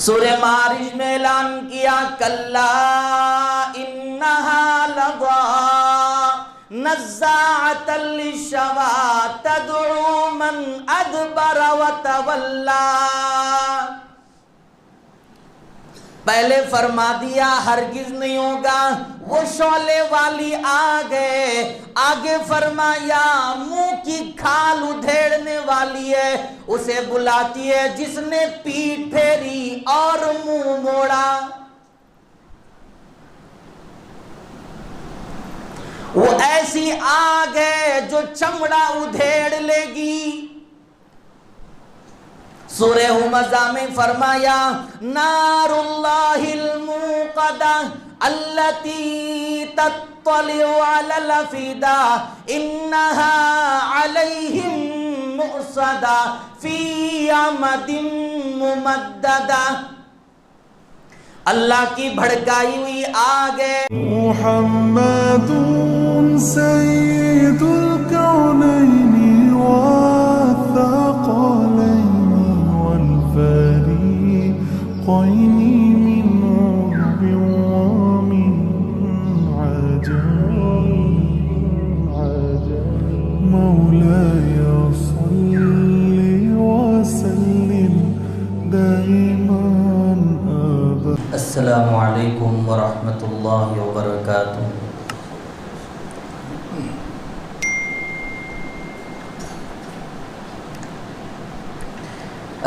سورہ معارج میں اعلان کیا کلا انہا لظا نزاعۃ للشوا تدعو من ادبر وتولا. پہلے فرما دیا ہرگز نہیں ہوگا، وہ شعلے والی آگے فرمایا منہ کی کھال ادھیڑنے والی ہے، اسے بلاتی ہے جس نے پیٹھ پھیری اور منہ موڑا. وہ ایسی آگ ہے جو چمڑا ادھیڑ لے گی. سورہ ہمزہ میں فرمایا نار اللہ الموقدہ التي تطلع على الافئدہ انہا علیہم مؤصدہ فی عمد ممددہ. اللہ کی بھڑکائی ہوئی آگ ہے. محمد سید الکونین والثقلین والفریقین من عرب ومن عجم. مولاي صل وسلم دائما أبدا. السلام علیکم ورحمۃ اللہ وبرکاتہ.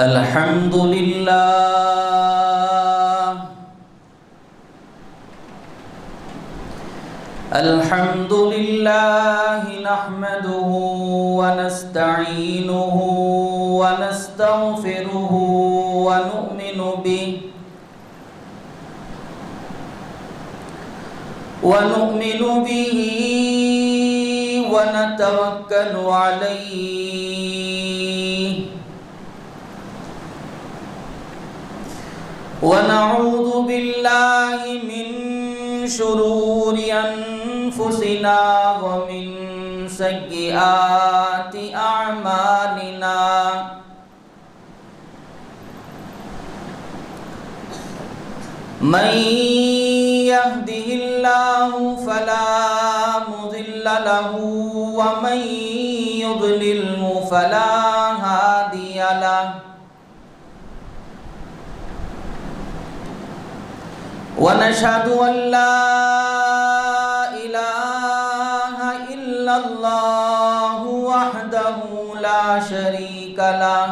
الحمد للہ الحمد للہ نحمده ونستعینه ونستغفره ونؤمن به ونتوکل علیہ ونعوذ باللہ من شرور انفسنا ومن سیئات اعمالنا. من يهده الله فلا مضل له ومن يضلله فلا هادي له. ونشهد أن لا إله إلا الله وحده لا شريك له.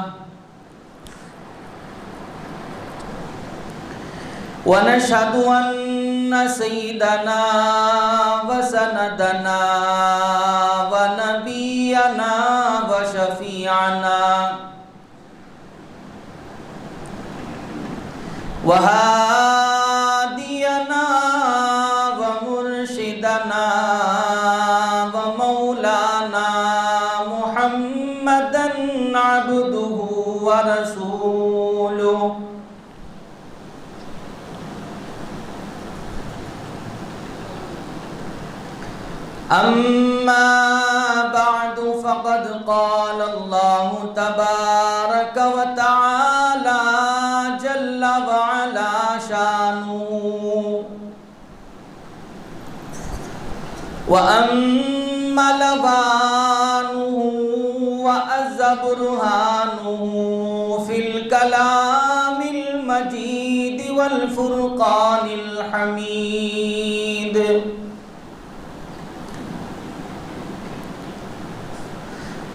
ونشهد أن سيدنا وسندنا ونبينا وشفيعنا وهادينا ومرشدنا ومولانا محمدا عبده ورسوله. أما بعد فقد قال الله تبارك وتعالى جل وعلا شانه وأما لبانه وأز برهانه في الكلام المجيد والفرقان الحميد.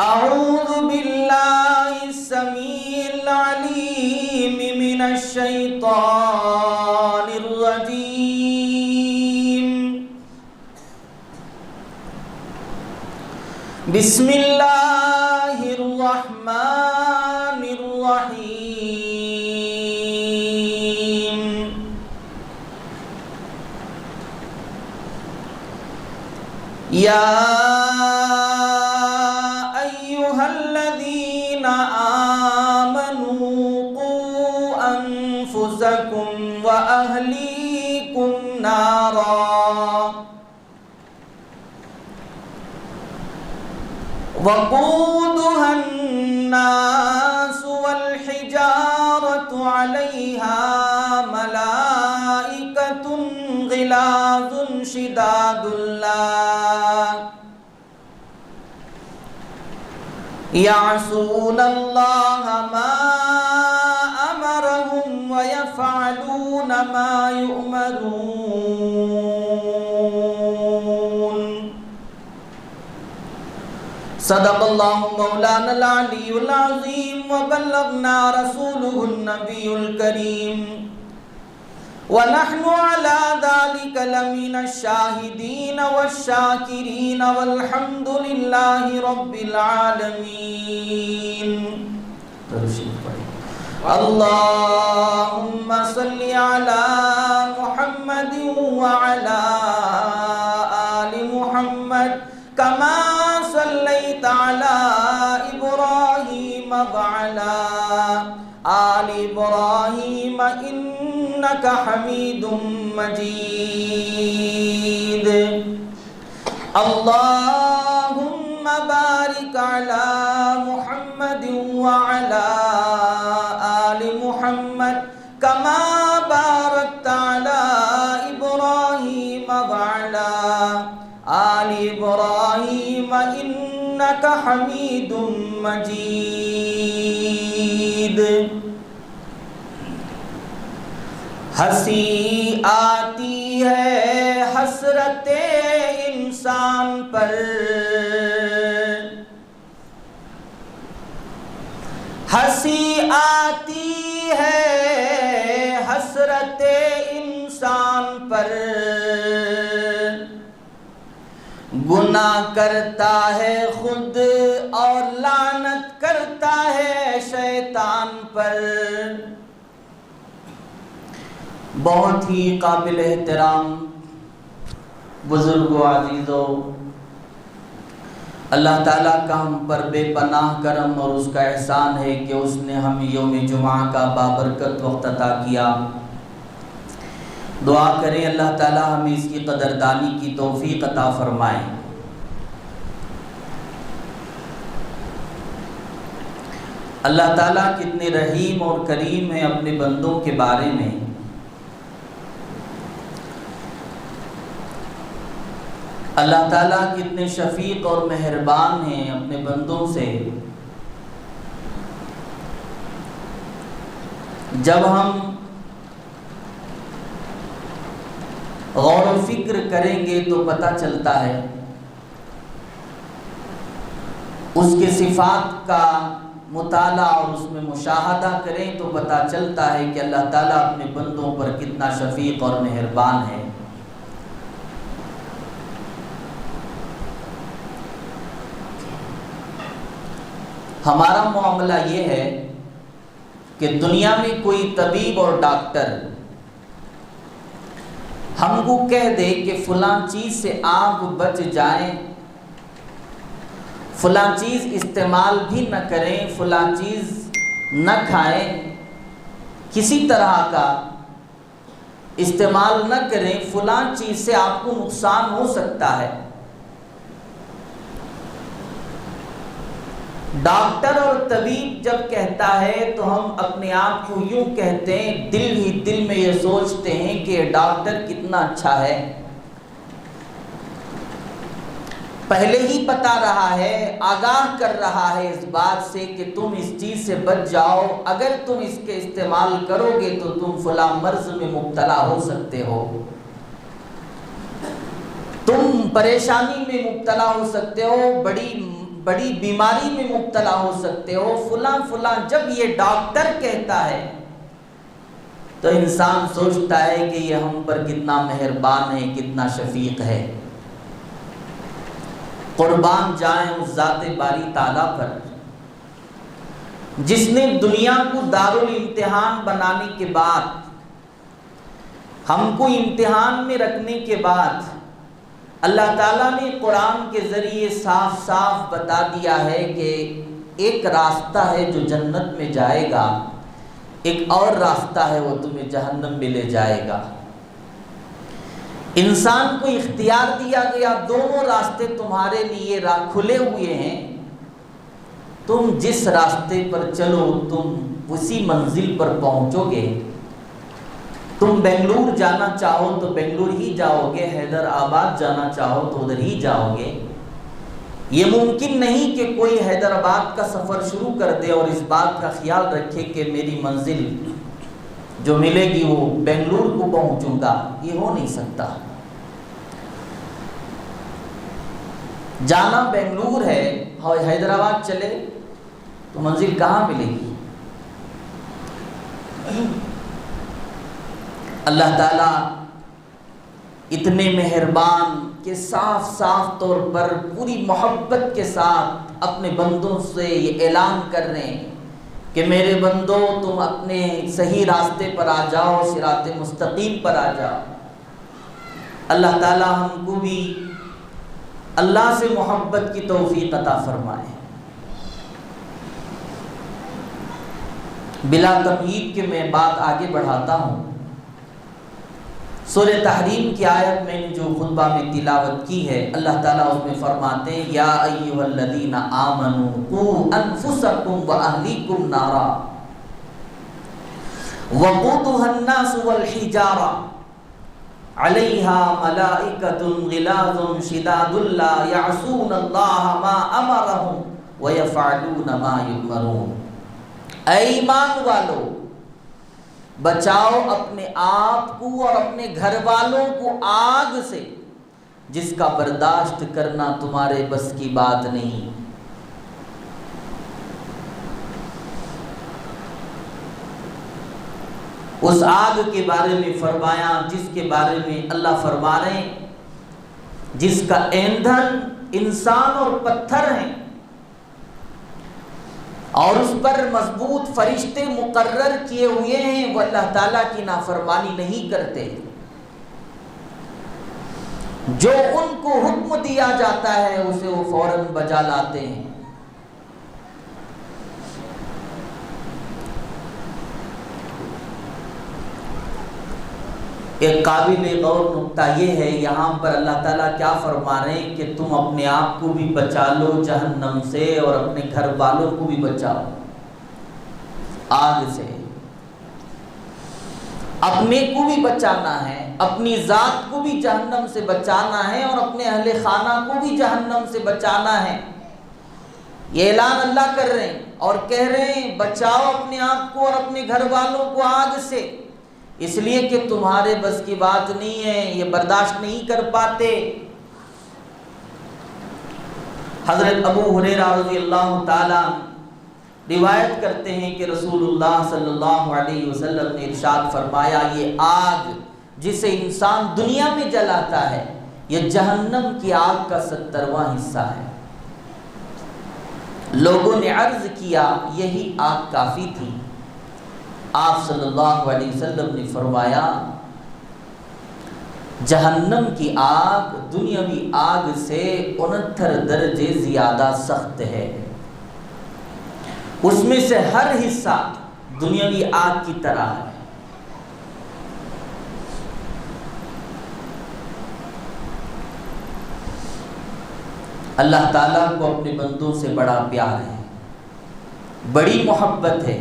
أعوذ بالله السميع العليم من الشيطان الرجيم. بسم الله الرحمن الرحيم. يا الذين آمنوا قوا أنفسكم وأهليكم نارا وقودها الناس والحجارة علیہا ملائکۃ غلاظ شداد یعصون اللہ ما امرہم ویفعلون ما یؤمرون۔ صدق اللہ مولانا العلی العظیم وبلغنا رسولہ النبی الکریم ونحن على ذلك لمن الشاہدین والشاکرین والحمد للہ رب العالمین۔ اللہم صلی علی محمد وعلی آل محمد کما صلیت علی ابراہیم وعلی آل ابراہیم انک حمید مجید۔ اللہم بارک علی محمد وعلی آل محمد کما بارکت علی ابراہیم وعلی آل ابراہیم انک حمید مجید۔ ہنسی آتی ہے حسرت انسان پر، ہنسی آتی ہے حسرت انسان پر، گناہ کرتا ہے خود اور لعنت کرتا ہے شیطان پر۔ بہت ہی قابل احترام بزرگوں، عزیزوں، اللہ تعالیٰ کا ہم پر بے پناہ کرم اور اس کا احسان ہے کہ اس نے ہمیں یوم جمعہ کا بابرکت وقت عطا کیا۔ دعا کریں اللہ تعالیٰ ہمیں اس کی قدردانی کی توفیق عطا فرمائے۔ اللہ تعالیٰ کتنے رحیم اور کریم ہیں اپنے بندوں کے بارے میں۔ اللہ تعالیٰ کتنے شفیق اور مہربان ہیں اپنے بندوں سے۔ جب ہم غور و فکر کریں گے تو پتہ چلتا ہے، اس کے صفات کا مطالعہ اور اس میں مشاہدہ کریں تو پتہ چلتا ہے کہ اللہ تعالیٰ اپنے بندوں پر کتنا شفیق اور مہربان ہے۔ ہمارا معاملہ یہ ہے کہ دنیا میں کوئی طبیب اور ڈاکٹر ہم کو کہہ دے کہ فلاں چیز سے آپ بچ جائیں، فلاں چیز استعمال بھی نہ کریں، فلاں چیز نہ کھائیں، کسی طرح کا استعمال نہ کریں، فلاں چیز سے آپ کو نقصان ہو سکتا ہے۔ ڈاکٹر اور طبیب جب کہتا ہے تو ہم اپنے آپ کو یوں کہتے ہیں، دل ہی دل میں یہ سوچتے ہیں کہ یہ ڈاکٹر کتنا اچھا ہے، پہلے ہی بتا رہا ہے، آگاہ کر رہا ہے اس بات سے کہ تم اس چیز سے بچ جاؤ، اگر تم اس کے استعمال کرو گے تو تم فلاں مرض میں مبتلا ہو سکتے ہو، تم پریشانی میں مبتلا ہو سکتے ہو، بڑی بیماری میں مبتلا ہو سکتے ہو، فلاں۔ جب یہ ڈاکٹر کہتا ہے تو انسان سوچتا ہے کہ یہ ہم پر کتنا مہربان ہے، کتنا شفیق ہے۔ قربان جائیں اس ذات باری تعالیٰ پر جس نے دنیا کو دارالامتحان بنانے کے بعد، ہم کو امتحان میں رکھنے کے بعد، اللہ تعالیٰ نے قرآن کے ذریعے صاف صاف بتا دیا ہے کہ ایک راستہ ہے جو جنت میں جائے گا، ایک اور راستہ ہے وہ تمہیں جہنم میں لے جائے گا۔ انسان کو اختیار دیا گیا، دونوں راستے تمہارے لیے کھلے ہوئے ہیں، تم جس راستے پر چلو تم اسی منزل پر پہنچو گے. تم بنگلور جانا چاہو تو بنگلور ہی جاؤ گے، حیدرآباد جانا چاہو تو ادھر ہی جاؤ گے. یہ ممکن نہیں کہ کوئی حیدرآباد کا سفر شروع کر دے اور اس بات کا خیال رکھے کہ میری منزل جو ملے گی وہ بنگلور کو پہنچوں گا. یہ ہو نہیں سکتا. جانا بنگلور ہے اور حیدرآباد چلے تو منزل کہاں ملے گی؟ اللہ تعالیٰ اتنے مہربان کہ صاف صاف طور پر پوری محبت کے ساتھ اپنے بندوں سے یہ اعلان کر رہے ہیں کہ میرے بندو تم اپنے صحیح راستے پر آ جاؤ، صراط مستقیم پر آ جاؤ. اللہ تعالیٰ ہم کو بھی اللہ سے محبت کی توفیق عطا فرمائے. بلا تمہید کہ میں بات آگے بڑھاتا ہوں، سورہ تحریم کی آیت میں نے جو خطبہ میں تلاوت کی ہے، اللہ تعالیٰ اس میں فرماتے ہیں یا ایھا الذین آمنوا قوا انفسکم واہلیکم نارا وقودها الناس والحجارہ علیہا ملائکۃ غلاظ شداد لا یعصون اللہ ما امرہم ویفعلون ما یؤمرون. اے ایمان والو، بچاؤ اپنے آپ کو اور اپنے گھر والوں کو آگ سے جس کا برداشت کرنا تمہارے بس کی بات نہیں. اس آگ کے بارے میں فرمایا جس کے بارے میں اللہ فرما رہے ہیں جس کا ایندھن انسان اور پتھر ہیں اور اس پر مضبوط فرشتے مقرر کیے ہوئے ہیں، وہ اللہ تعالیٰ کی نافرمانی نہیں کرتے. جو ان کو حکم دیا جاتا ہے اسے وہ فوراً بجا لاتے ہیں. ایک قابل غور نکتہ یہ ہے، یہاں پر اللہ تعالیٰ کیا فرما رہے ہیں کہ تم اپنے آپ کو بھی بچا لو جہنم سے اور اپنے گھر والوں کو بھی بچاؤ آگ سے. اپنے کو بھی بچانا ہے، اپنی ذات کو بھی جہنم سے بچانا ہے اور اپنے اہل خانہ کو بھی جہنم سے بچانا ہے. یہ اعلان اللہ کر رہے ہیں اور کہہ رہے ہیں بچاؤ اپنے آپ کو اور اپنے گھر والوں کو آگ سے، اس لیے کہ تمہارے بس کی بات نہیں ہے، یہ برداشت نہیں کر پاتے. حضرت ابو ہریرہ رضی اللہ تعالیٰ روایت کرتے ہیں کہ رسول اللہ صلی اللہ علیہ وسلم نے ارشاد فرمایا یہ آگ جسے انسان دنیا میں جلاتا ہے یہ جہنم کی آگ کا 70واں حصہ ہے. لوگوں نے عرض کیا یہی آگ کافی تھی؟ آپ صلی اللہ علیہ وسلم نے فرمایا جہنم کی آگ دنیاوی آگ سے 69 درجے زیادہ سخت ہے. اس میں سے ہر حصہ دنیاوی آگ کی طرح ہے. اللہ تعالیٰ کو اپنے بندوں سے بڑا پیار ہے، بڑی محبت ہے.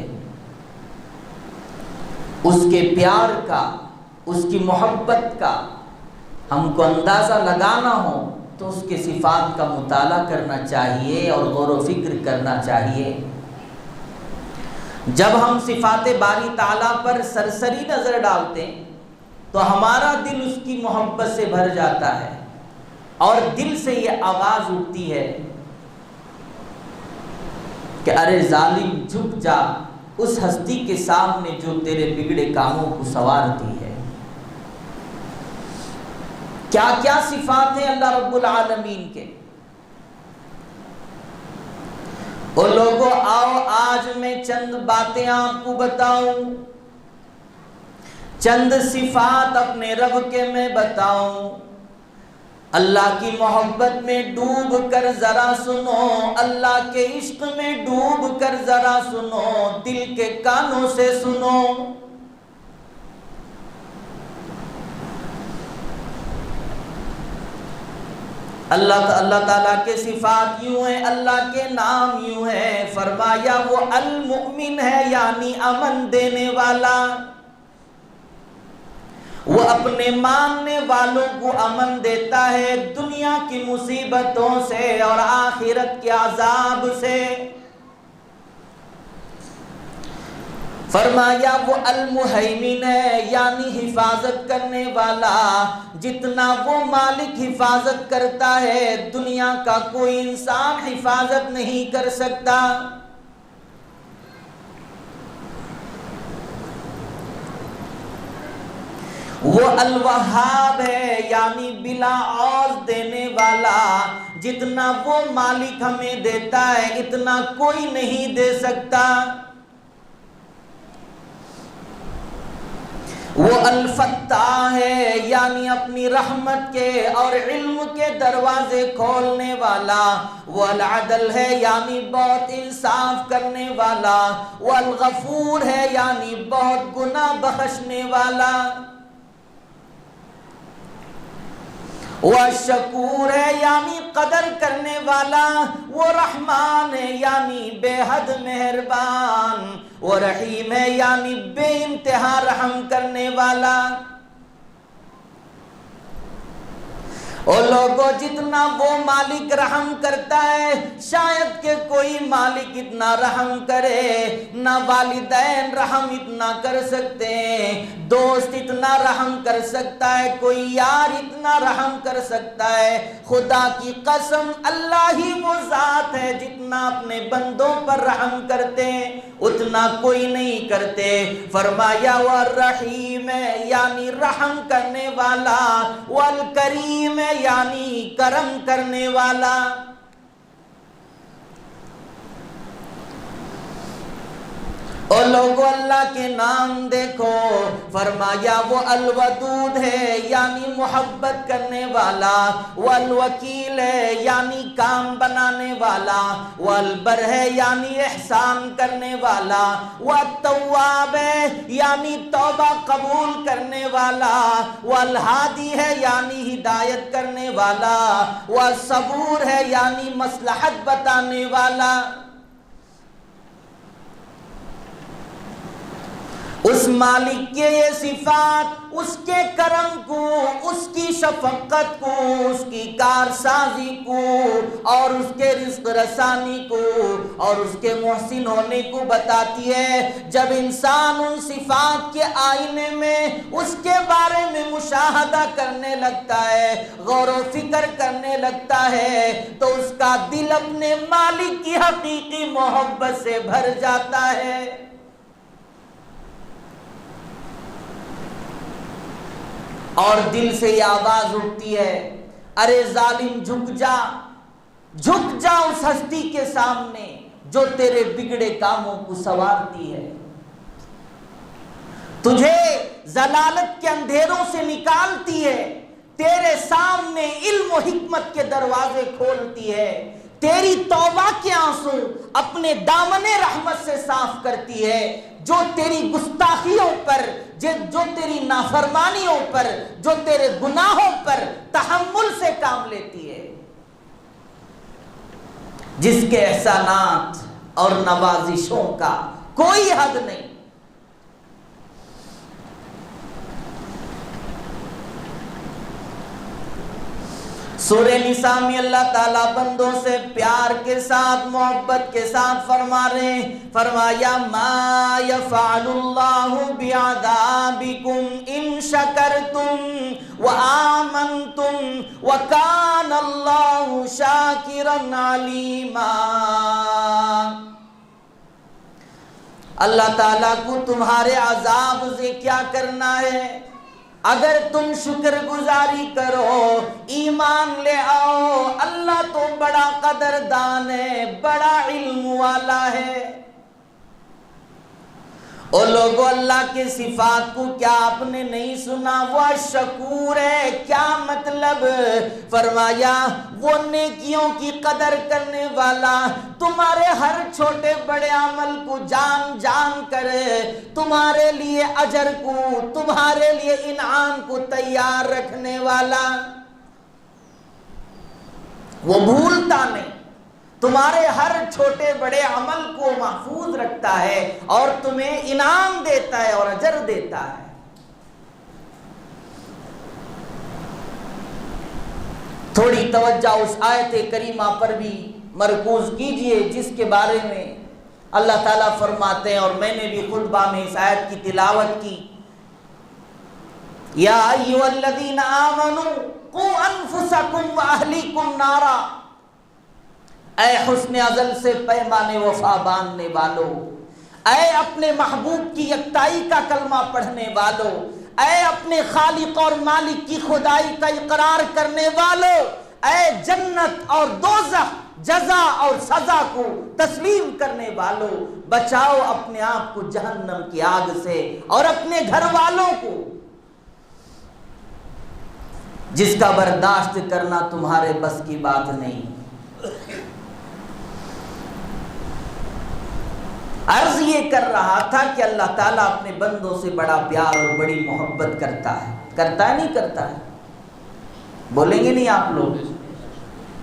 اس کے پیار کا، اس کی محبت کا ہم کو اندازہ لگانا ہو تو اس کے صفات کا مطالعہ کرنا چاہیے اور غور و فکر کرنا چاہیے. جب ہم صفات باری تعالیٰ پر سرسری نظر ڈالتے ہیں تو ہمارا دل اس کی محبت سے بھر جاتا ہے اور دل سے یہ آواز اٹھتی ہے کہ ارے ظالم جھک جا اس ہستی کے سامنے جو تیرے بگڑے کاموں کو سنوارتی ہے. کیا کیا صفات ہیں اللہ رب العالمین کے. اور لوگوں آؤ آج میں چند باتیں آپ کو بتاؤں، چند صفات اپنے رب کے میں بتاؤں. اللہ کی محبت میں ڈوب کر ذرا سنو، اللہ کے عشق میں ڈوب کر ذرا سنو، دل کے کانوں سے سنو. اللہ تعالیٰ کے صفات یوں ہیں، اللہ کے نام یوں ہیں. فرمایا وہ المؤمن ہے یعنی امن دینے والا، وہ اپنے ماننے والوں کو امن دیتا ہے دنیا کی مصیبتوں سے اور آخرت کے عذاب سے. فرمایا وہ المہیمن ہے یعنی حفاظت کرنے والا، جتنا وہ مالک حفاظت کرتا ہے دنیا کا کوئی انسان حفاظت نہیں کر سکتا. وہ الوہاب ہے یعنی بلا عوض دینے والا، جتنا وہ مالک ہمیں دیتا ہے اتنا کوئی نہیں دے سکتا. وہ الفتاح ہے یعنی اپنی رحمت کے اور علم کے دروازے کھولنے والا. وہ العدل ہے یعنی بہت انصاف کرنے والا. وہ الغفور ہے یعنی بہت گناہ بخشنے والا. وہ شکور ہے یعنی قدر کرنے والا. وہ رحمان ہے یعنی بے حد مہربان. وہ رحیم ہے یعنی بے انتہا رحم کرنے والا. اور لوگوں جتنا وہ مالک رحم کرتا ہے شاید کہ کوئی مالک اتنا رحم کرے نہ. والدین رحم اتنا کر سکتے ہیں، دوست اتنا رحم کر سکتا ہے، کوئی یار اتنا رحم کر سکتا ہے. خدا کی قسم اللہ ہی وہ ذات ہے جتنا اپنے بندوں پر رحم کرتے ہیں اتنا کوئی نہیں کرتے. فرمایا والرحیم ہے یعنی رحم کرنے والا، والکریم ہے یعنی کرم کرنے والا. اور لوگوں اللہ کے نام دیکھو. فرمایا وہ الودود ہے یعنی محبت کرنے والا. والوکیل ہے یعنی کام بنانے والا. والبر ہے یعنی احسان کرنے والا. والتواب ہے یعنی توبہ قبول کرنے والا. والہادی ہے یعنی ہدایت کرنے والا. والصبور ہے یعنی مصلحت بتانے والا. اس مالک کے یہ صفات اس کے کرم کو، اس کی شفقت کو، اس کی کارسازی کو اور اس کے رزق رسانی کو اور اس کے محسن ہونے کو بتاتی ہے. جب انسان ان صفات کے آئینے میں اس کے بارے میں مشاہدہ کرنے لگتا ہے، غور و فکر کرنے لگتا ہے تو اس کا دل اپنے مالک کی حقیقی محبت سے بھر جاتا ہے. اور دل سے یہ آواز اٹھتی ہے، ارے ظالم جھک جا اس ہستی کے سامنے جو تیرے بگڑے کاموں کو سنوارتی ہے، تجھے ضلالت کے اندھیروں سے نکالتی ہے، تیرے سامنے علم و حکمت کے دروازے کھولتی ہے، تیری توبہ کے آنسو اپنے دامن رحمت سے صاف کرتی ہے، جو تیری گستاخیوں پر، جو تیری نافرمانیوں پر، جو تیرے گناہوں پر تحمل سے کام لیتی ہے، جس کے احسانات اور نوازشوں کا کوئی حد نہیں. سورہ نساء میں اللہ تعالیٰ بندوں سے پیار کے ساتھ، محبت کے ساتھ فرما رہے ہیں. فرمایا ما یفعل اللہ بعذابکم ان شکرتم وآمنتم وکان اللہ شاکرا علیما. اللہ تعالیٰ کو تمہارے عذاب سے کیا کرنا ہے؟ اگر تم شکر گزاری کرو، ایمان لے آؤ، اللہ تو بڑا قدردان ہے، بڑا علم والا ہے. اور لوگوں اللہ کے صفات کو کیا آپ نے نہیں سنا؟ وہ شکور ہے. کیا مطلب؟ فرمایا وہ نیکیوں کی قدر کرنے والا، تمہارے ہر چھوٹے بڑے عمل کو جان جان کر تمہارے لیے اجر کو، تمہارے لیے انعام کو تیار رکھنے والا. وہ بھولتا نہیں، تمہارے ہر چھوٹے بڑے عمل کو محفوظ رکھتا ہے اور تمہیں انعام دیتا ہے اور اجر دیتا ہے۔ تھوڑی توجہ اس آیت کریمہ پر بھی مرکوز کیجئے جس کے بارے میں اللہ تعالیٰ فرماتے ہیں، اور میں نے بھی خطبہ میں اس آیت کی تلاوت کی، یا ایھا الذین آمنوا قوا انفسکم واہلیکم نارا، اے حسن ازل سے پیمانے وفا باندھنے والو، اے اپنے محبوب کی یکتائی کا کلمہ پڑھنے والو، اے اپنے خالق اور مالک کی خدائی کا اقرار کرنے والو، اے جنت اور دوزخ، جزا اور سزا کو تسلیم کرنے والو، بچاؤ اپنے آپ کو جہنم کی آگ سے اور اپنے گھر والوں کو، جس کا برداشت کرنا تمہارے بس کی بات نہیں۔ عرض یہ کر رہا تھا کہ اللہ تعالیٰ اپنے بندوں سے بڑا پیار اور بڑی محبت کرتا ہے، کرتا ہے نہیں کرتا ہے؟ بولیں گے نہیں آپ لوگ؟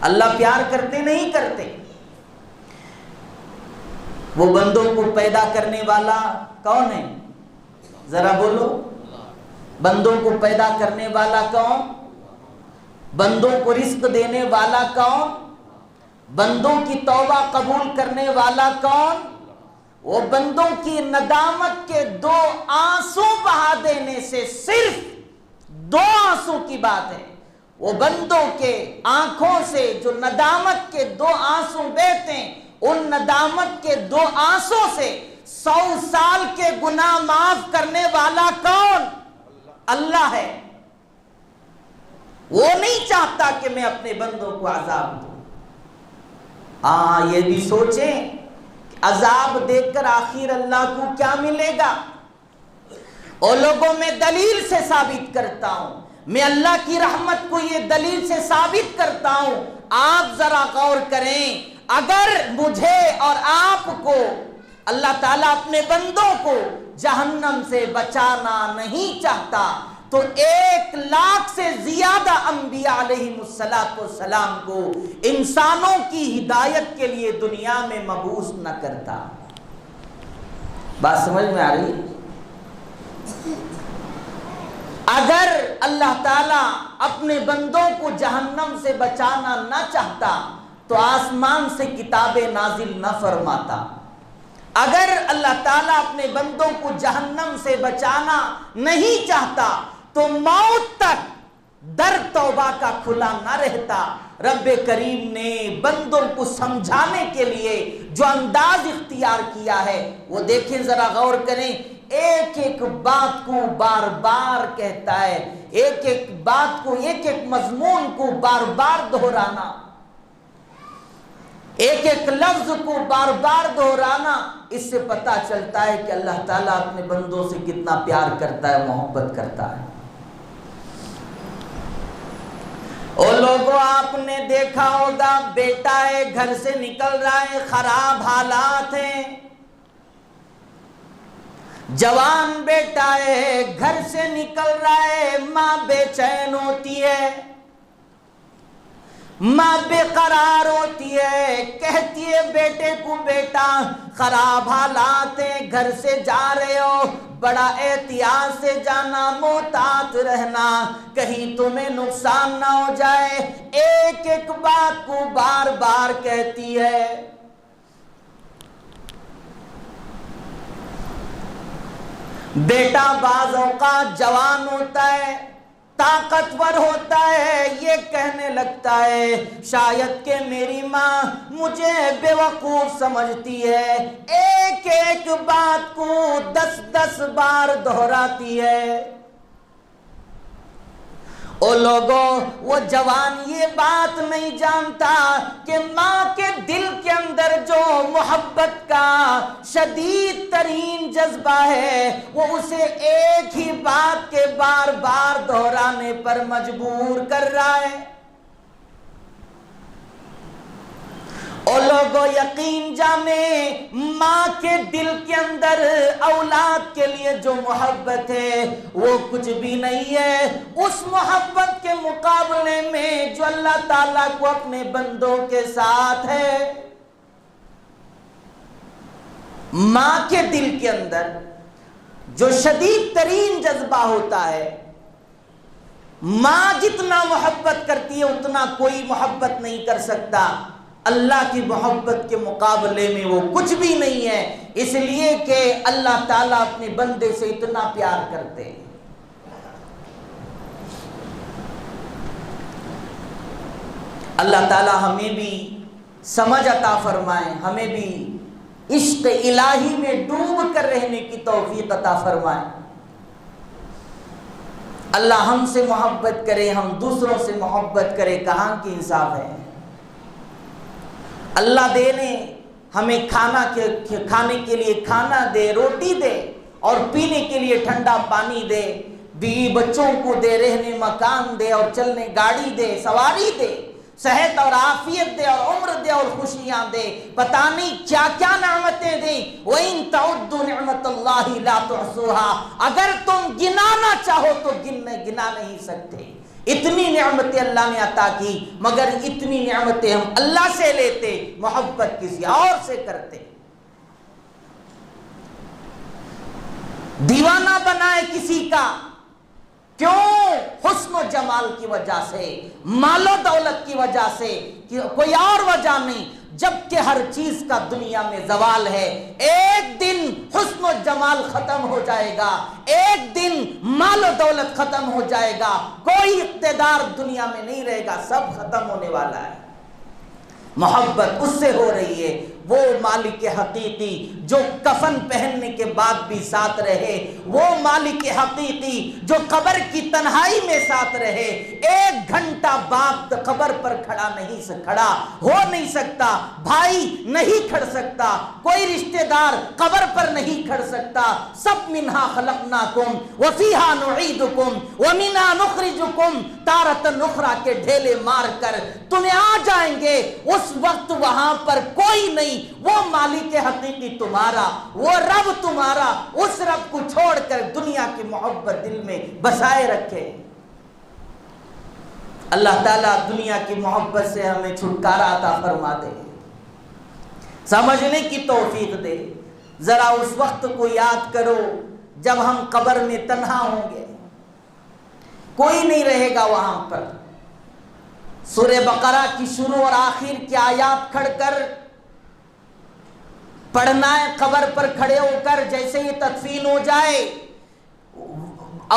اللہ پیار کرتے نہیں کرتے؟ وہ بندوں کو پیدا کرنے والا کون ہے؟ ذرا بولو، بندوں کو پیدا کرنے والا کون؟ بندوں کو رزق دینے والا کون؟ بندوں کی توبہ قبول کرنے والا کون؟ وہ بندوں کی ندامت کے 2 آنسو بہا دینے سے صرف 2 آنسو کی بات ہے، وہ بندوں کے آنکھوں سے جو ندامت کے 2 آنسو بہتے ہیں، ان ندامت کے 2 آنسو سے 100 سال کے گناہ معاف کرنے والا کون؟ اللہ ہے۔ وہ نہیں چاہتا کہ میں اپنے بندوں کو عذاب دوں۔ یہ بھی سوچیں عذاب دیکھ کر آخر اللہ کو کیا ملے گا؟ اور لوگوں میں دلیل سے ثابت کرتا ہوں، میں اللہ کی رحمت کو یہ دلیل سے ثابت کرتا ہوں، آپ ذرا غور کریں، اگر مجھے اور آپ کو اللہ تعالیٰ اپنے بندوں کو جہنم سے بچانا نہیں چاہتا تو 1,00,000 سے زیادہ انبیاء علیہم السلام کو انسانوں کی ہدایت کے لیے دنیا میں مبعوث نہ کرتا۔ بات سمجھ میں آ رہی ہے؟ اگر اللہ تعالیٰ اپنے بندوں کو جہنم سے بچانا نہ چاہتا تو آسمان سے کتابیں نازل نہ فرماتا۔ اگر اللہ تعالیٰ اپنے بندوں کو جہنم سے بچانا نہیں چاہتا تو موت تک در توبہ کا کھلا نہ رہتا۔ رب کریم نے بندوں کو سمجھانے کے لیے جو انداز اختیار کیا ہے وہ دیکھیں، ذرا غور کریں، ایک ایک بات کو بار بار کہتا ہے، ایک ایک بات کو، ایک ایک مضمون کو بار بار دہرانا، ایک ایک لفظ کو بار بار دہرانا، اس سے پتہ چلتا ہے کہ اللہ تعالیٰ اپنے بندوں سے کتنا پیار کرتا ہے، محبت کرتا ہے۔ اور لوگوں، آپ نے دیکھا ہوگا بیٹا ہے گھر سے نکل رہا ہے، خراب حالات ہیں، جوان بیٹا ہے گھر سے نکل رہا ہے، ماں بے چین ہوتی ہے، ماں بے قرار ہوتی ہے، کہتی ہے بیٹے کو بیٹا خراب حالات ہیں، گھر سے جا رہے ہو بڑا احتیاط سے جانا، محتاط رہنا، کہیں تمہیں نقصان نہ ہو جائے، ایک ایک بات کو بار بار کہتی ہے۔ بیٹا بعض اوقات جوان ہوتا ہے، طاقتور ہوتا ہے، یہ کہنے لگتا ہے شاید کہ میری ماں مجھے بے وقوف سمجھتی ہے، ایک ایک بات کو 10 بار دہراتی ہے۔ او لوگوں، وہ جوان یہ بات نہیں جانتا کہ ماں کے دل کے اندر جو محبت کا شدید ترین جذبہ ہے وہ اسے ایک ہی بات کے بار بار دہرانے پر مجبور کر رہا ہے۔ او لوگو یقین جانے ماں کے دل کے اندر اولاد کے لیے جو محبت ہے وہ کچھ بھی نہیں ہے اس محبت کے مقابلے میں جو اللہ تعالیٰ کو اپنے بندوں کے ساتھ ہے۔ ماں کے دل کے اندر جو شدید ترین جذبہ ہوتا ہے، ماں جتنا محبت کرتی ہے اتنا کوئی محبت نہیں کر سکتا، اللہ کی محبت کے مقابلے میں وہ کچھ بھی نہیں ہے، اس لیے کہ اللہ تعالیٰ اپنے بندے سے اتنا پیار کرتے ہیں۔ اللہ تعالیٰ ہمیں بھی سمجھ عطا فرمائے، ہمیں بھی عشق الہی میں ڈوب کر رہنے کی توفیق عطا فرمائے۔ اللہ ہم سے محبت کرے، ہم دوسروں سے محبت کرے، کہاں کی انصاف ہے؟ اللہ دے نے ہمیں کھانے کے لیے کھانا دے، روٹی دے، اور پینے کے لیے ٹھنڈا پانی دے، بیوی بچوں کو دے، رہنے مکان دے، اور چلنے گاڑی دے، سواری دے، صحت اور عافیت دے، اور عمر دے، اور خوشیاں دے، پتہ نہیں کیا کیا نعمتیں دے۔ وَإِن تَعُدُّوا نِعْمَةَ اللَّهِ لَا تُحْصُوهَا، اگر تم گنانا چاہو تو گنا نہیں سکتے۔ اتنی نعمتیں اللہ نے عطا کی، مگر اتنی نعمتیں ہم اللہ سے لیتے، محبت کسی اور سے کرتے۔ دیوانہ بنائے کسی کا، کیوں؟ حسن و جمال کی وجہ سے، مال و دولت کی وجہ سے، کوئی اور وجہ نہیں، جبکہ ہر چیز کا دنیا میں زوال ہے۔ ایک دن حسن و جمال ختم ہو جائے گا، ایک دن مال و دولت ختم ہو جائے گا، کوئی اقتدار دنیا میں نہیں رہے گا، سب ختم ہونے والا ہے۔ محبت اس سے ہو رہی ہے، وہ مالک حقیقی جو کفن پہننے کے بعد بھی ساتھ رہے، وہ مالک حقیقی جو قبر کی تنہائی میں ساتھ رہے۔ ایک گھنٹہ باپ قبر پر کھڑا ہو نہیں سکتا، بھائی نہیں کھڑ سکتا، کوئی رشتہ دار قبر پر نہیں کھڑ سکتا۔ سب منہا خلقناکم وفیہا نعیدکم ومنہا نخرجکم تارۃ اخری کے ڈھیلے مار کر تمہیں آ جائیں گے۔ اس وقت وہاں پر کوئی نہیں، وہ مالک حقیقی تمہارا، وہ رب تمہارا، اس رب کو چھوڑ کر دنیا کی محبت دل میں بسائے رکھے۔ اللہ تعالیٰ دنیا کی محبت سے ہمیں چھٹکارا عطا فرما دے، سمجھنے کی توفیق دے۔ ذرا اس وقت کو یاد کرو جب ہم قبر میں تنہا ہوں گے، کوئی نہیں رہے گا وہاں پر۔ سورہ بقرہ کی شروع اور آخر کی آیات کھڑ کر پڑھنا ہے، قبر پر کھڑے ہو کر جیسے ہی تدفین ہو جائے،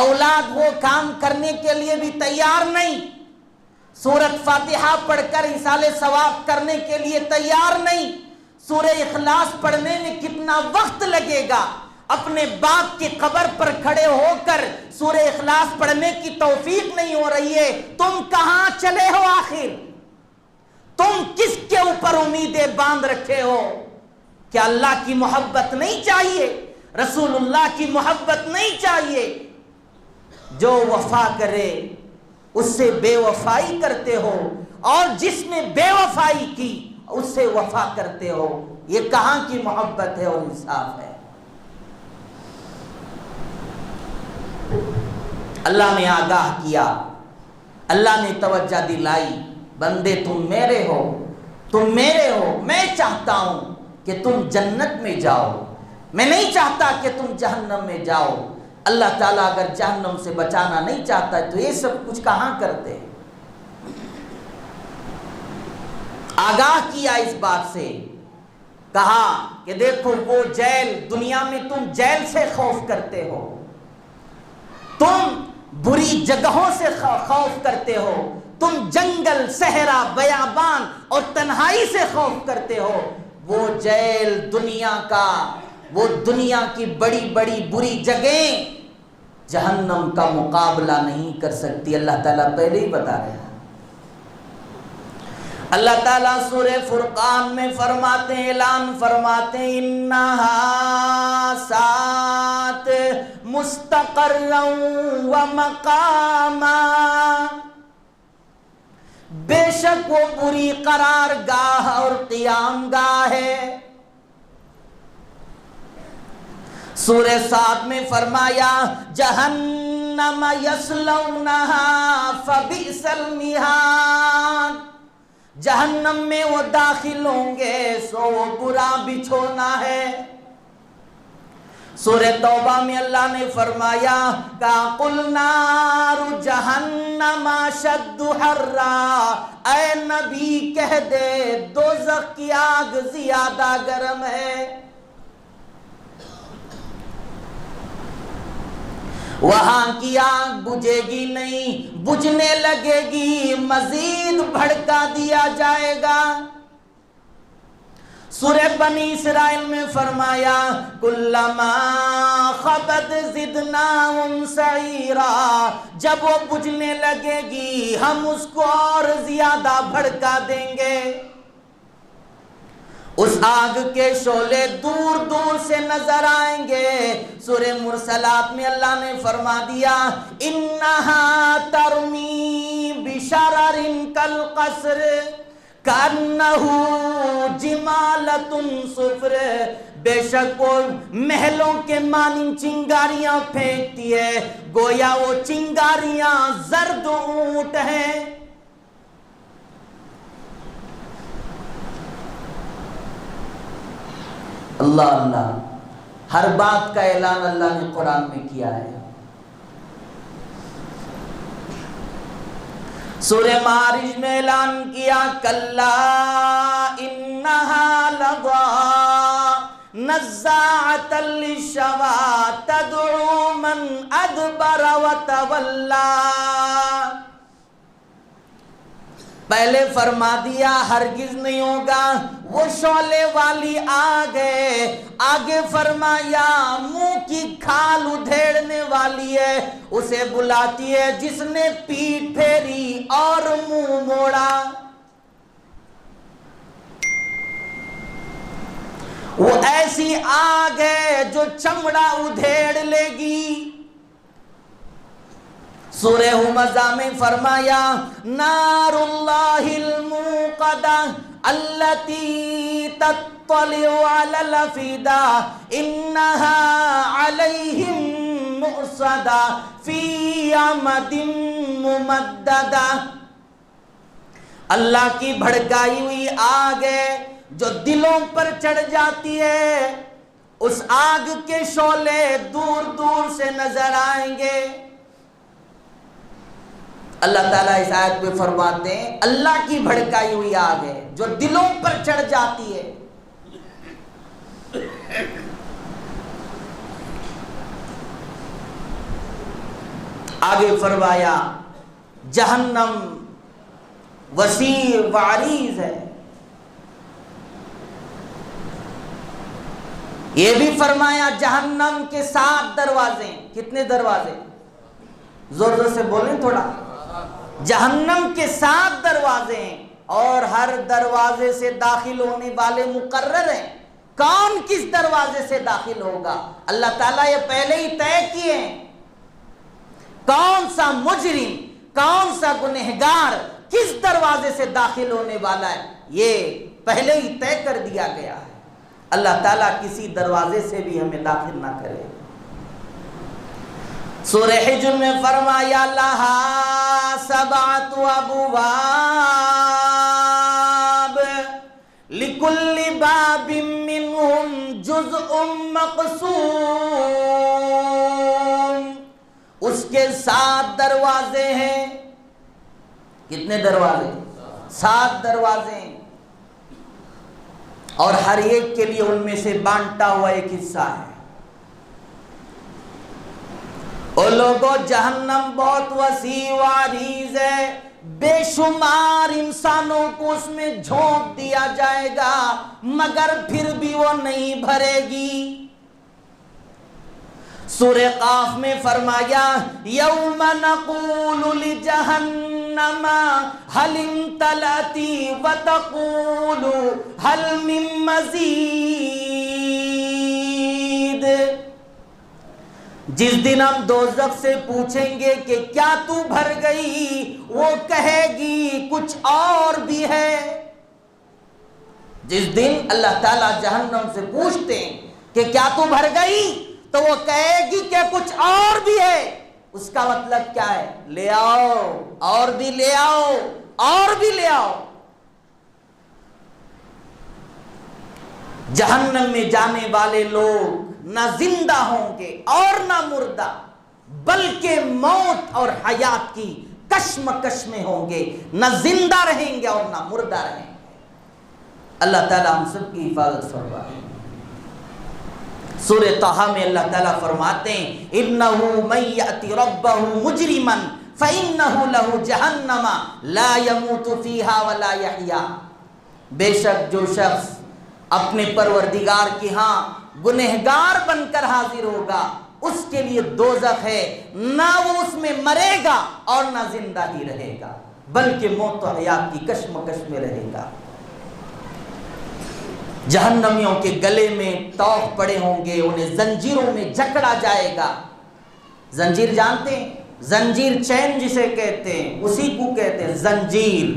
اولاد وہ کام کرنے کے لیے بھی تیار نہیں، سورۃ فاتحہ پڑھ کر ایصال ثواب کرنے کے لیے تیار نہیں، سورہ اخلاص پڑھنے میں کتنا وقت لگے گا، اپنے باپ کی قبر پر کھڑے ہو کر سورہ اخلاص پڑھنے کی توفیق نہیں ہو رہی ہے، تم کہاں چلے ہو آخر؟ تم کس کے اوپر امیدیں باندھ رکھے ہو؟ کیا اللہ کی محبت نہیں چاہیے؟ رسول اللہ کی محبت نہیں چاہیے؟ جو وفا کرے اس سے بے وفائی کرتے ہو، اور جس نے بے وفائی کی اس سے وفا کرتے ہو، یہ کہاں کی محبت ہے اور انصاف ہے؟ اللہ نے آگاہ کیا، اللہ نے توجہ دلائی، بندے تم میرے ہو، تم میرے ہو، میں چاہتا ہوں کہ تم جنت میں جاؤ، میں نہیں چاہتا کہ تم جہنم میں جاؤ۔ اللہ تعالیٰ اگر جہنم سے بچانا نہیں چاہتا تو یہ سب کچھ کہاں کرتے؟ آگاہ کیا اس بات سے، کہا کہ دیکھو وہ جیل، دنیا میں تم جیل سے خوف کرتے ہو، تم بری جگہوں سے خوف کرتے ہو، تم جنگل، صحرا، بیابان اور تنہائی سے خوف کرتے ہو، وہ جیل دنیا کا، وہ دنیا کی بڑی بڑی بری جگہیں جہنم کا مقابلہ نہیں کر سکتی۔ اللہ تعالیٰ پہلے ہی بتا رہے ہیں۔ اللہ تعالیٰ سورہ فرقان میں فرماتے ہیں، اعلان فرماتے ہیں، انہا سات مستقرا و مقاما، بے شک وہ بری قرار گاہ اور قیام گاہ ہے۔ سورہ صاد میں فرمایا جہنم یصلونہا فبئس المہاد، جہنم میں وہ داخل ہوں گے سو وہ برا بچھونا ہے۔ سورہ توبہ میں اللہ نے فرمایا قُلْ نَارُ جَهَنَّمَ أَشَدُّ حَرًّا، اے نبی کہہ دے دوزخ کی آگ زیادہ گرم ہے۔ وہاں کی آگ بجھے گی نہیں، بجھنے لگے گی، مزید بھڑکا دیا جائے گا۔ سورہ بنی اسرائیل میں فرمایا کلما خبت زدناہم سعیرا، جب وہ بجھنے لگے گی ہم اس کو اور زیادہ بھڑکا دیں گے۔ اس آگ کے شعلے دور دور سے نظر آئیں گے۔ سورہ مرسلات میں اللہ نے فرما دیا انہا ترمی بشرر کالقصر کأنہ جمالۃ صفر، بے شک وہ محلوں کے مانند چنگاریاں پھینکتی ہے، گویا وہ چنگاریاں زرد اونٹ ہیں۔ اللہ اللہ، ہر بات کا اعلان اللہ نے قرآن میں کیا ہے۔ سورہ معارج میں اعلان کیا کلا انہا لظی نزاعۃ للشوی تدعو من ادبر وتولی، پہلے فرما دیا ہرگز نہیں ہوگا، وہ شعلے والی آگ ہے۔ آگے فرمایا منہ کی کھال ادھیڑنے والی ہے، اسے بلاتی ہے جس نے پیٹھ پھیری اور منہ موڑا۔ وہ ایسی آگ ہے جو چمڑا ادھیڑ لے گی۔ سورہ ہمزہ میں فرمایا نار اللہ الموقدہ التی تطلع علی الافئدہ انہا علیہم مؤصدہ فی عمد ممددہ، اللہ کی بھڑکائی ہوئی آگ ہے جو دلوں پر چڑھ جاتی ہے۔ اس آگ کے شعلے دور دور سے نظر آئیں گے۔ اللہ تعالیٰ اس آیت پہ فرماتے ہیں اللہ کی بھڑکائی ہوئی آگ ہے جو دلوں پر چڑھ جاتی ہے۔ آگے فرمایا جہنم وسیع وعریض ہے۔ یہ بھی فرمایا جہنم کے 7 دروازے۔ کتنے دروازے؟ زور زور سے بولیں تھوڑا۔ جہنم کے 7 دروازے ہیں اور ہر دروازے سے داخل ہونے والے مقرر ہیں۔ کون کس دروازے سے داخل ہوگا اللہ تعالیٰ یہ پہلے ہی طے کیے ہیں۔ کون سا مجرم، کون سا گنہگار کس دروازے سے داخل ہونے والا ہے یہ پہلے ہی طے کر دیا گیا ہے۔ اللہ تعالیٰ کسی دروازے سے بھی ہمیں داخل نہ کرے۔ سورہ حجر میں فرمایا لہا 7 ابواب لکل باب منہم جزء مقسوم، اس کے 7 دروازے ہیں۔ کتنے دروازے؟ 7 دروازے ہیں، اور ہر ایک کے لیے ان میں سے بانٹا ہوا ایک حصہ ہے۔ اور لوگوں جہنم بہت وسیع و عریض ہے، بے شمار انسانوں کو اس میں جھونک دیا جائے گا مگر پھر بھی وہ نہیں بھرے گی۔ سورہ قاف میں فرمایا یوم نقول لجہنم هل امتلأت وتقول هل من مزید، جس دن ہم دوزخ سے پوچھیں گے کہ کیا تو بھر گئی، وہ کہے گی کچھ اور بھی ہے۔ جس دن اللہ تعالیٰ جہنم سے پوچھتے ہیں کہ کیا تو بھر گئی، تو وہ کہے گی کہ کچھ اور بھی ہے۔ اس کا مطلب کیا ہے؟ لے آؤ، اور بھی لے آؤ، اور بھی لے آؤ۔ جہنم میں جانے والے لوگ نہ زندہ ہوں گے اور نہ مردہ، بلکہ موت اور حیات کی کشمکش میں ہوں گے، نہ زندہ رہیں گے اور نہ مردہ رہیں گے۔ اللہ تعالیٰ ہم سب کی حفاظت فرمائے۔ سورہ طٰہٰ میں اللہ تعالیٰ فرماتے ہیں اِنَّهُ مَن يَأْتِ رَبَّهُ مُجْرِمًا فَإِنَّهُ لَهُ جَهَنَّمَ لَا يَمُوتُ فِيهَا وَلَا يَحْيَا۔ بے شک جو شخص اپنے پروردگار کی ہاں گنہگار بن کر حاضر ہوگا، اس کے لیے دوزخ ہے، نہ وہ اس میں مرے گا اور نہ زندہ ہی رہے گا، بلکہ موت و حیات کی کشمکش میں رہے گا۔ جہنمیوں کے گلے میں طوق پڑے ہوں گے، انہیں زنجیروں میں جکڑا جائے گا۔ زنجیر جانتے ہیں؟ زنجیر چین جسے کہتے ہیں، اسی کو کہتے ہیں زنجیر۔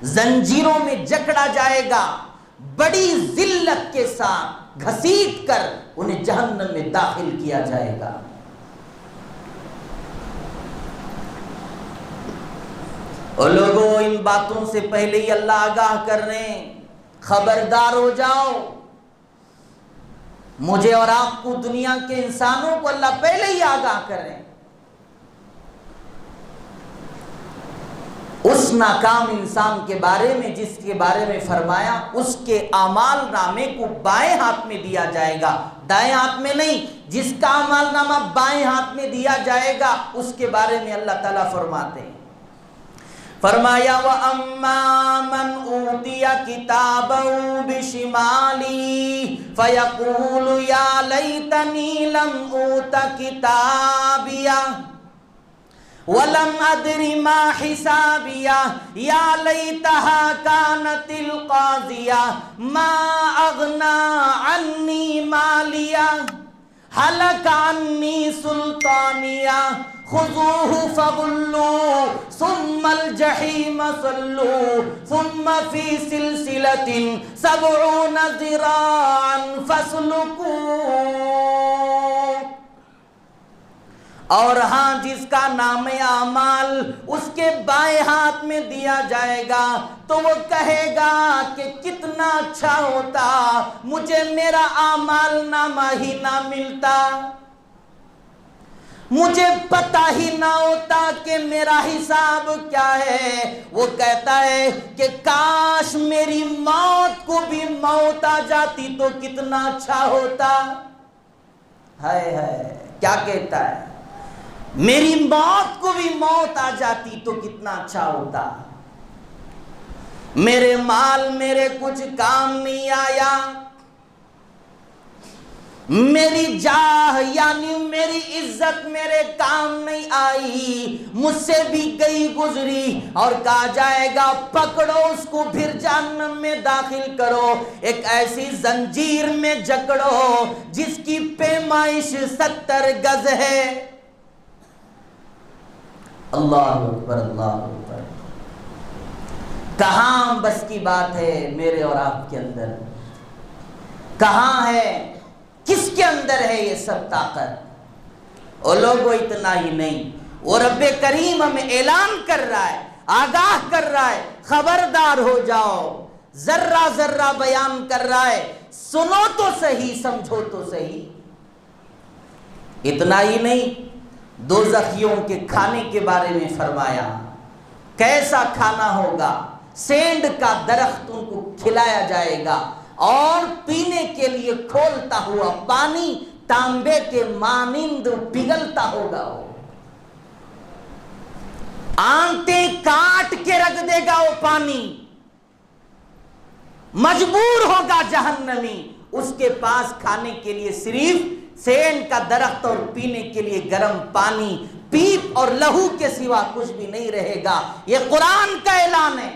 زنجیروں میں جکڑا جائے گا، بڑی ذلت کے ساتھ گھسیٹ کر انہیں جہنم میں داخل کیا جائے گا۔ اور لوگوں، ان باتوں سے پہلے ہی اللہ آگاہ کر رہے ہیں، خبردار ہو جاؤ۔ مجھے اور آپ کو، دنیا کے انسانوں کو اللہ پہلے ہی آگاہ کر رہے ہیں۔ اس ناکام انسان کے بارے میں جس کے بارے میں فرمایا اس کے اعمال نامے کو بائیں ہاتھ میں دیا جائے گا، دائیں ہاتھ میں نہیں۔ جس کا اعمال نامہ بائیں ہاتھ میں دیا جائے گا اس کے بارے میں اللہ تعالیٰ فرماتے ہیں، فرمایا وَأَمَّا مَنْ أُوتِيَ كِتَابَهُ بِشِمَالِهِ فَيَقُولُ يَا لَيْتَنِي لَمْ أُوتَ كِتَابِيَهْ وَلَمْ أَدْرِ مَا حِسَابِيَهْ يَا لَيْتَهَا كَانَتِ الْقَاضِيَةَ مَا أَغْنَى عَنِّي مَالِيَهْ هَلَكَ عَنِّي سُلْطَانِيَهْ خُذُوهُ فَغُلُّوهُ ثُمَّ الْجَحِيمَ صَلُّوهُ ثُمَّ فِي سِلْسِلَةٍ 70 ذِرَاعًا فَاسْلُكُوهُ۔ اور ہاں، جس کا نام اعمال اس کے بائیں ہاتھ میں دیا جائے گا تو وہ کہے گا کہ کتنا اچھا ہوتا مجھے میرا اعمال نامہ ہی نہ ملتا، مجھے پتہ ہی نہ ہوتا کہ میرا حساب کیا ہے۔ وہ کہتا ہے کہ کاش میری موت کو بھی موت آ جاتی تو کتنا اچھا ہوتا۔ ہائے ہائے، کیا کہتا ہے؟ میری موت کو بھی موت آ جاتی تو کتنا اچھا ہوتا۔ میرے مال میرے کچھ کام نہیں آیا، میری جاہ یعنی میری عزت میرے کام نہیں آئی، مجھ سے بھی گئی گزری، اور کہا جائے گا پکڑو اس کو پھر جہنم میں داخل کرو، ایک ایسی زنجیر میں جکڑو جس کی پیمائش 70 گز ہے۔ اللہ اکبر، اللہ اکبر۔ کہاں بس کی بات ہے میرے اور آپ کے اندر؟ کہاں ہے، کس کے اندر ہے یہ سب طاقت؟ اور لوگوں اتنا ہی نہیں، وہ رب کریم ہمیں اعلان کر رہا ہے، آگاہ کر رہا ہے، خبردار ہو جاؤ، ذرہ ذرہ بیان کر رہا ہے، سنو تو صحیح، سمجھو تو صحیح۔ اتنا ہی نہیں، دوزخیوں کے کھانے کے بارے میں فرمایا، کیسا کھانا ہوگا؟ سینڈ کا درخت ان کو کھلایا جائے گا، اور پینے کے لیے کھولتا ہوا پانی تانبے کے مانند پگھلتا ہوگا۔ وہ آنتیں کاٹ کے رکھ دے گا، وہ پانی مجبور ہوگا جہنمی، اس کے پاس کھانے کے لیے صرف سینڈ کا درخت اور پینے کے لیے گرم پانی، پیپ اور لہو کے سوا کچھ بھی نہیں رہے گا۔ یہ قرآن کا اعلان ہے۔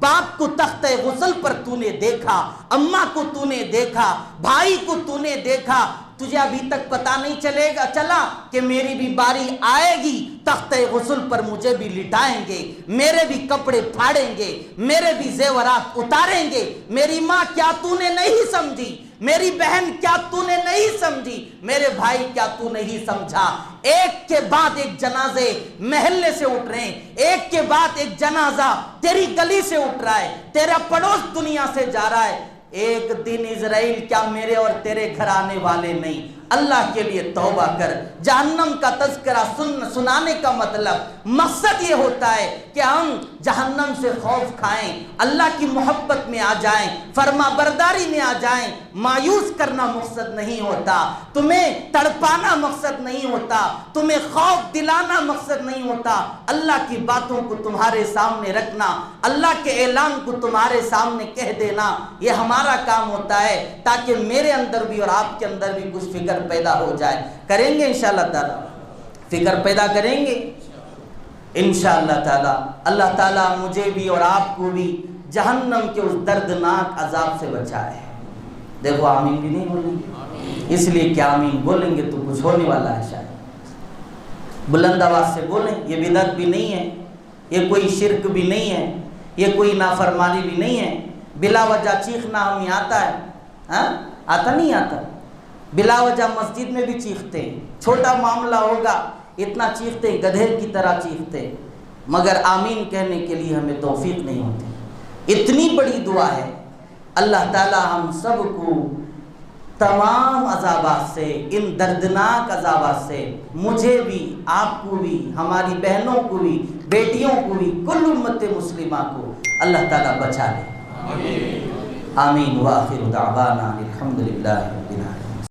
باپ کو تختہ غسل پر تو نے دیکھا، اماں کو تو نے دیکھا، بھائی کو تو نے دیکھا، تجھے ابھی تک پتا نہیں چلا کہ میری بھی باری آئے گی، تختہ غسل پر مجھے بھی لٹائیں گے، میرے بھی کپڑے پھاڑیں گے، میرے بھی زیورات اتاریں گے۔ میری ماں کیا تو نے نہیں سمجھی؟ میری بہن کیا تو نے نہیں سمجھی؟ میرے بھائی کیا تو نہیں سمجھا؟ ایک کے بعد ایک جنازے محلے سے اٹھ رہے ہیں، ایک کے بعد ایک جنازہ تیری گلی سے اٹھ رہا ہے، تیرا پڑوس دنیا سے جا رہا ہے۔ ایک دن اسرائیل کیا میرے اور تیرے گھر آنے والے نہیں؟ اللہ کے لیے توبہ کر۔ جہنم کا تذکرہ سنانے کا مقصد یہ ہوتا ہے کہ ہم جہنم سے خوف کھائیں، اللہ کی محبت میں آ جائیں، فرما برداری میں آ جائیں۔ مایوس کرنا مقصد نہیں ہوتا، تمہیں تڑپانا مقصد نہیں ہوتا، تمہیں خوف دلانا مقصد نہیں ہوتا۔ اللہ کی باتوں کو تمہارے سامنے رکھنا، اللہ کے اعلان کو تمہارے سامنے کہہ دینا، یہ ہمارا کام ہوتا ہے، تاکہ میرے اندر بھی اور آپ کے اندر بھی کچھ فکر پیدا ہو جائے۔ کریں گے انشاءاللہ تعالیٰ؟ فکر پیدا کریں گے انشاءاللہ تعالیٰ۔ اللہ تعالیٰ مجھے بھی اور آپ کو بھی جہنم کے اس دردناک عذاب سے بچائے۔ دیکھو آمین بھی نہیں بولیں گے، اس لیے کہ آمین بولیں گے تو کچھ ہونے والا ہے شاید۔ بلند آواز سے بولیں، یہ بدعت بھی نہیں ہے، یہ کوئی شرک بھی نہیں ہے، یہ کوئی نافرمانی بھی نہیں ہے۔ بلا وجہ چیخنا ہمیں آتا ہے؟ ہاں آتا نہیں آتا؟ بلا وجہ مسجد میں بھی چیختے ہیں، چھوٹا معاملہ ہوگا اتنا چیختے ہیں، گدھے کی طرح چیختے ہیں، مگر آمین کہنے کے لیے ہمیں توفیق نہیں ہوتی۔ اتنی بڑی دعا ہے، اللہ تعالی ہم سب کو تمام عذابات سے، ان دردناک عذابات سے، مجھے بھی، آپ کو بھی، ہماری بہنوں کو بھی، بیٹیوں کو بھی، کل امت مسلمہ کو اللہ تعالی بچا لے۔ آمین۔ وآخر دعوانا الحمدللہ رب العالمین۔